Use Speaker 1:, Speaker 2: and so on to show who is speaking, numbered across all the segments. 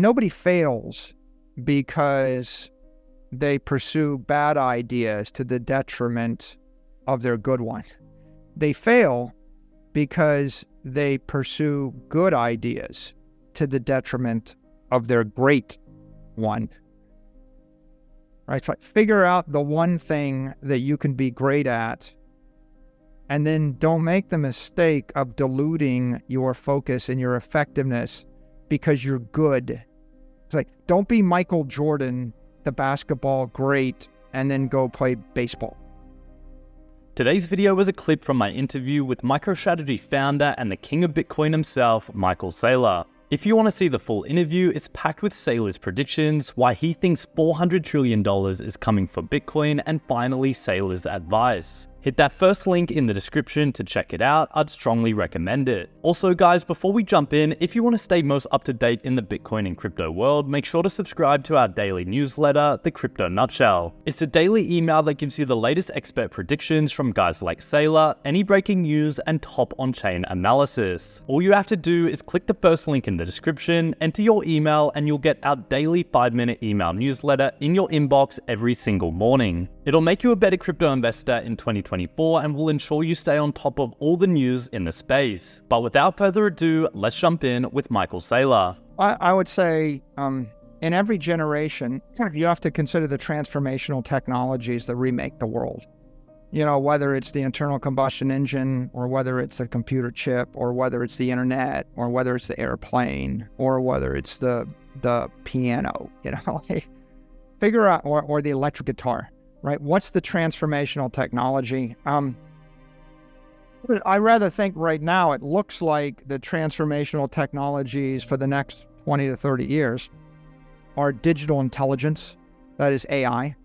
Speaker 1: nobody fails because they pursue bad ideas to the detriment of their good one. They fail because they pursue good ideas to the detriment of their great one. Right? So figure out the one thing that you can be great at, and then don't make the mistake of diluting your focus and your effectiveness because you're good. It's like, don't be Michael Jordan, the basketball great, and then go play baseball.
Speaker 2: Today's video was a clip from my interview with MicroStrategy founder and the king of Bitcoin himself, Michael Saylor. If you want to see the full interview, it's packed with Saylor's predictions, why he thinks $400 trillion is coming for Bitcoin, and finally Saylor's advice. Hit that first link in the description to check it out. I'd strongly recommend it. Also guys, before we jump in, if you want to stay most up to date in the Bitcoin and crypto world, make sure to subscribe to our daily newsletter, The Crypto Nutshell. It's a daily email that gives you the latest expert predictions from guys like Saylor, any breaking news, and top on-chain analysis. All you have to do is click the first link in the description, enter your email, and you'll get our daily 5-minute email newsletter in your inbox every single morning. It'll make you a better crypto investor in 2024 and will ensure you stay on top of all the news in the space. But without further ado, let's jump in with Michael Saylor.
Speaker 1: I would say in every generation, you have to consider the transformational technologies that remake the world. You know, whether it's the internal combustion engine, or whether it's a computer chip, or whether it's the internet, or whether it's the airplane, or whether it's the piano, you know, figure out, or the electric guitar. Right? What's the transformational technology? I rather think right now it looks like the transformational technologies for the next 20 to 30 years are digital intelligence, that is AI,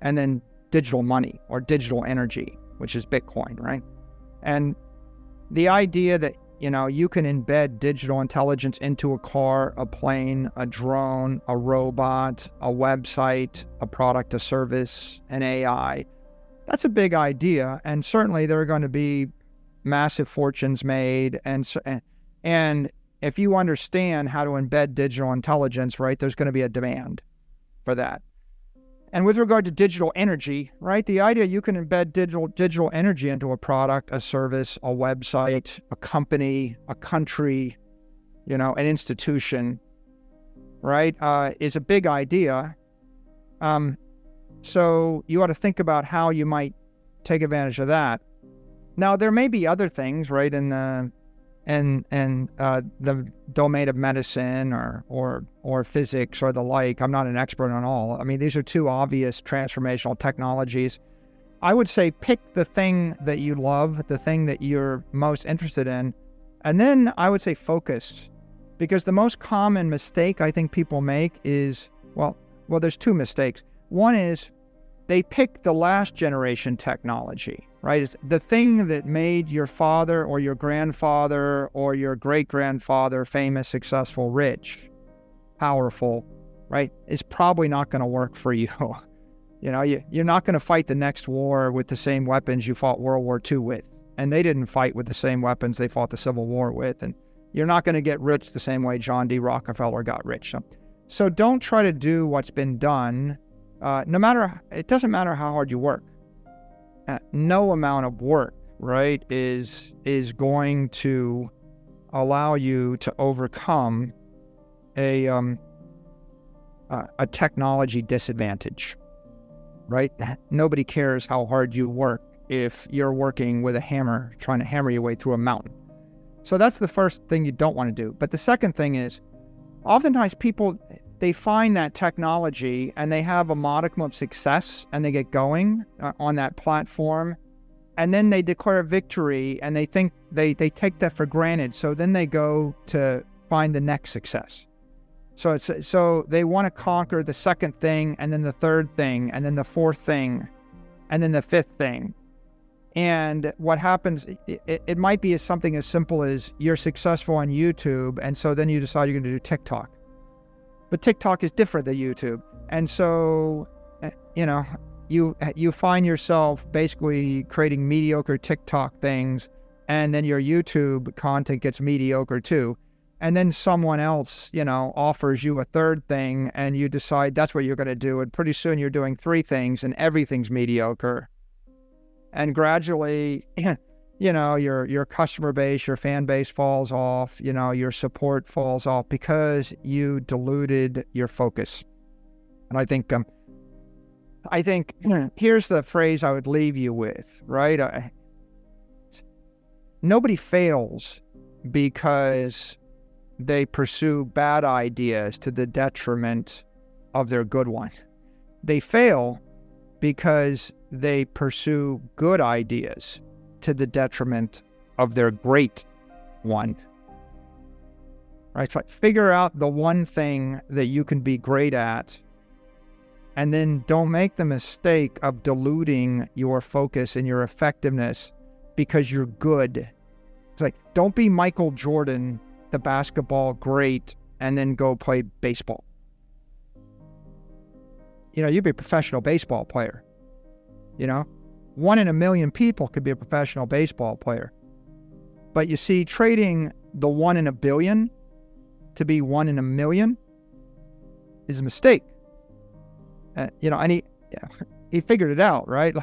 Speaker 1: and then digital money or digital energy, which is Bitcoin, right? And the idea that, you know, you can embed digital intelligence into a car, a plane, a drone, a robot, a website, a product, a service, an AI. That's a big idea. And certainly there are going to be massive fortunes made. And if you understand how to embed digital intelligence, right, there's going to be a demand for that. And with regard to digital energy, right, the idea you can embed digital energy into a product, a service, a website, a company, a country, you know, an institution, right, is a big idea. So you ought to think about how you might take advantage of that. Now, there may be other things, right, in the domain of medicine or physics or the like. I'm not an expert on all. I mean, these are two obvious transformational technologies. I would say pick the thing that you love, the thing that you're most interested in, and then I would say focus. Because the most common mistake I think people make is, well, there's two mistakes. One is they pick the last generation technology, right? It's the thing that made your father or your grandfather or your great-grandfather famous, successful, rich, powerful, right? Is probably not going to work for you. You know, you're not going to fight the next war with the same weapons you fought World War II with. And they didn't fight with the same weapons they fought the Civil War with. And you're not going to get rich the same way John D. Rockefeller got rich. So don't try to do what's been done. It doesn't matter how hard you work. No amount of work, right, is going to allow you to overcome a technology disadvantage, right? Nobody cares how hard you work if you're working with a hammer, trying to hammer your way through a mountain. So that's the first thing you don't want to do. But the second thing is, oftentimes people, they find that technology and they have a modicum of success and they get going on that platform, and then they declare victory and they think they take that for granted. So then they go to find the next success. So they want to conquer the second thing, and then the third thing, and then the fourth thing, and then the fifth thing. And what happens, it might be something as simple as you're successful on YouTube, and so then you decide you're going to do TikTok. But TikTok is different than YouTube. And so, you know, you find yourself basically creating mediocre TikTok things, and then your YouTube content gets mediocre too. and then someone else, offers you a third thing, and you decide that's what you're going to do. And pretty soon you're doing 3 things and everything's mediocre. And gradually, your customer base, your fan base falls off, your support falls off because you diluted your focus. And I think here's the phrase I would leave you with, right? Nobody fails because they pursue bad ideas to the detriment of their good one. They fail because they pursue good ideas to the detriment of their great one. Right? So figure out the one thing that you can be great at, and then don't make the mistake of diluting your focus and your effectiveness because you're good. It's like, don't be Michael Jordan, the basketball great, and then go play baseball. You'd be a professional baseball player. 1 in a million people could be a professional baseball player. But you see, trading the 1 in a billion to be 1 in a million is a mistake. And he figured it out, right?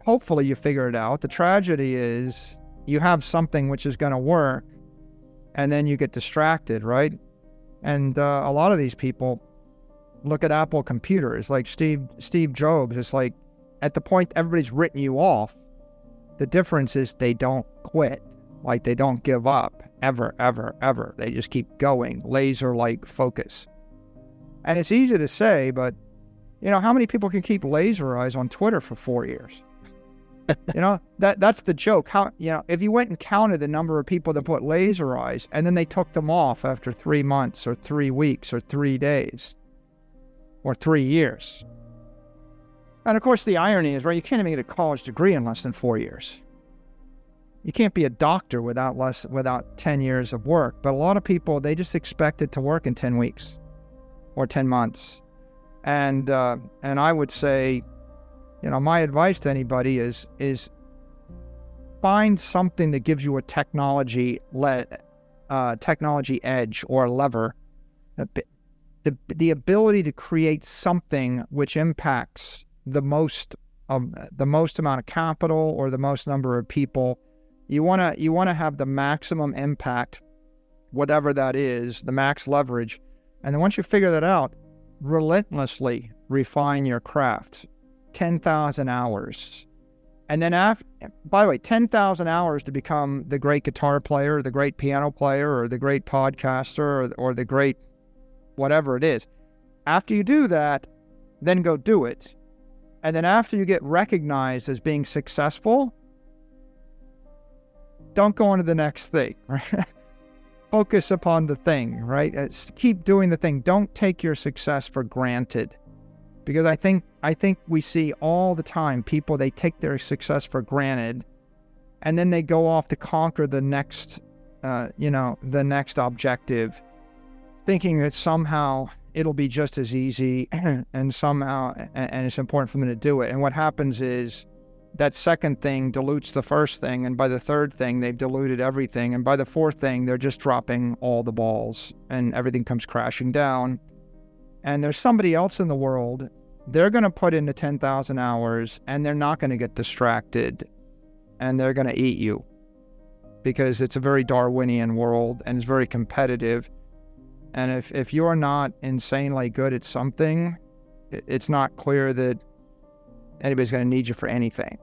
Speaker 1: Hopefully you figure it out. The tragedy is you have something which is going to work, and then you get distracted, right? And a lot of these people look at Apple computers, like Steve Jobs. It's like, at the point everybody's written you off, the difference is they don't quit. Like, they don't give up ever, ever, ever. They just keep going, laser-like focus. And it's easy to say, but how many people can keep laser eyes on Twitter for 4 years? That's the joke. How, if you went and counted the number of people that put laser eyes and then they took them off after 3 months or 3 weeks or 3 days or 3 years. And of course the irony is, right, you can't even get a college degree in less than 4 years. You can't be a doctor without 10 years of work. But a lot of people, they just expect it to work in 10 weeks or 10 months. And I would say, my advice to anybody is find something that gives you a technology edge or lever, the ability to create something which impacts the most amount of capital or the most number of people. You want to have the maximum impact, whatever that is, the max leverage. And then once you figure that out, relentlessly refine your craft. 10,000 hours. And then by the way, 10,000 hours to become the great guitar player, the great piano player, or the great podcaster, or the great whatever it is. After you do that, then go do it. And then after you get recognized as being successful, don't go on to the next thing, right? Focus upon the thing, right? Keep doing the thing. Don't take your success for granted. Because I think we see all the time people, they take their success for granted, and then they go off to conquer the next objective, thinking that somehow it'll be just as easy and it's important for them to do it. And what happens is that second thing dilutes the first thing, and by the third thing, they've diluted everything, and by the fourth thing, they're just dropping all the balls, and everything comes crashing down. And there's somebody else in the world, they're going to put in the 10,000 hours, and they're not going to get distracted, and they're going to eat you, because it's a very Darwinian world, and it's very competitive. And if you're not insanely good at something, it's not clear that anybody's going to need you for anything.